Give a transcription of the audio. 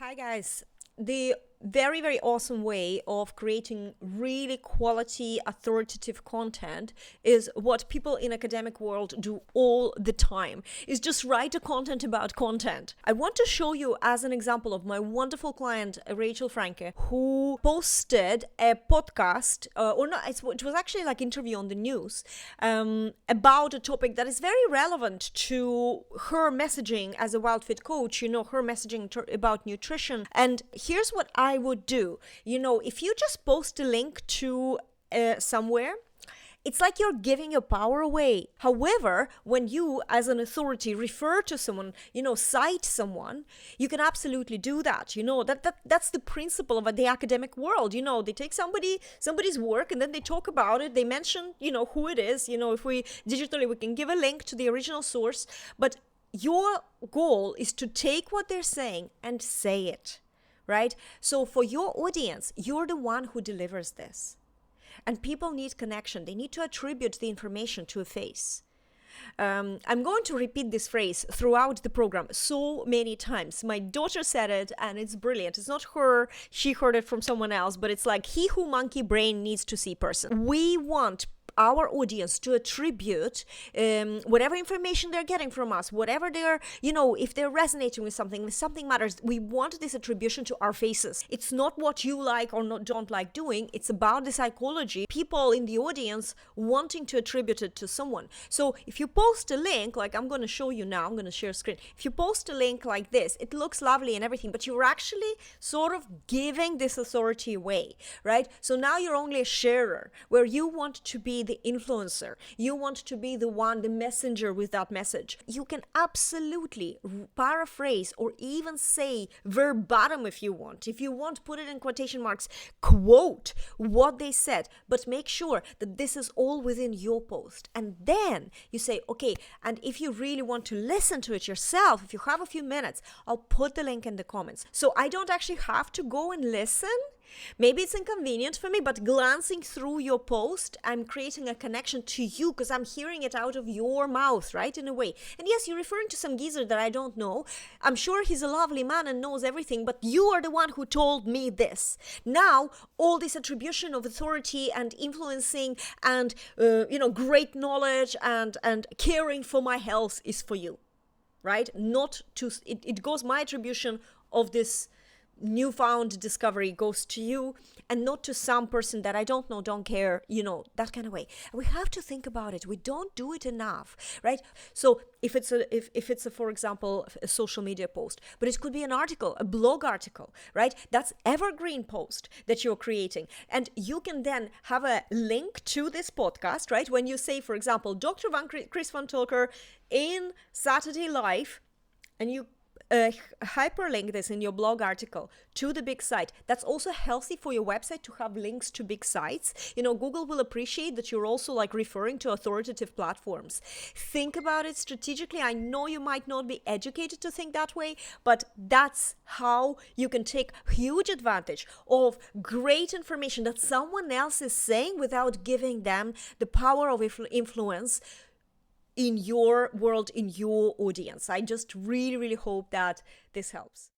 Hi guys. The very, very awesome way of creating really quality authoritative content is what people in academic world do all the time, is just write a content about content. I want to show you as an example of my wonderful client Rachel Franke, who posted a podcast or not, it was actually like interview on the news about a topic that is very relevant to her messaging as a wild fit coach, her messaging about nutrition. And here's what I would do. If you just post a link to somewhere, it's like you're giving your power away. However, when you as an authority refer to someone, cite someone, you can absolutely do that. That's the principle of the academic world. They take somebody's work and then they talk about it. They mention, who it is. If we digitally, we can give a link to the original source, but your goal is to take what they're saying and say it. Right? So for your audience, you're the one who delivers this. And people need connection. They need to attribute the information to a face. I'm going to repeat this phrase throughout the program so many times. My daughter said it and it's brilliant. It's not her, she heard it from someone else, but it's like, he who monkey brain needs to see person. We want our audience to attribute whatever information they're getting from us, whatever they're, if they're resonating with something, if something matters, we want this attribution to our faces. It's not what you like or don't like doing. It's about the psychology, people in the audience wanting to attribute it to someone. So if you post a link, like I'm going to show you now, I'm going to share screen. If you post a link like this, it looks lovely and everything, but you're actually sort of giving this authority away, right? So now you're only a sharer, where you want to be the influencer. You want to be the messenger with that message. You can absolutely paraphrase or even say verbatim if you want. If you want, put it in quotation marks, quote what they said, but make sure that this is all within your post. And then you say, okay, and if you really want to listen to it yourself, if you have a few minutes, I'll put the link in the comments. So I don't actually have to go and listen. Maybe it's inconvenient for me, but glancing through your post, I'm creating a connection to you because I'm hearing it out of your mouth, right, in a way. And yes, you're referring to some geezer that I don't know. I'm sure he's a lovely man and knows everything, but you are the one who told me this. Now, all this attribution of authority and influencing and, great knowledge and caring for my health is for you, right? Not to, it goes, my attribution of this newfound discovery goes to you and not to some person that I don't know, don't care, that kind of way. And we have to think about it. We don't do it enough, right? So if it's a for example, a social media post, but it could be an article, a blog article, right? That's evergreen post that you're creating. And you can then have a link to this podcast, right? When you say, for example, Dr. Chris Van Tulker in Saturday Live, and you hyperlink this in your blog article to the big site. That's also healthy for your website to have links to big sites. Google will appreciate that you're also referring to authoritative platforms. Think about it strategically. I know you might not be educated to think that way, but that's how you can take huge advantage of great information that someone else is saying without giving them the power of influence in your world, in your audience. I just really, really hope that this helps.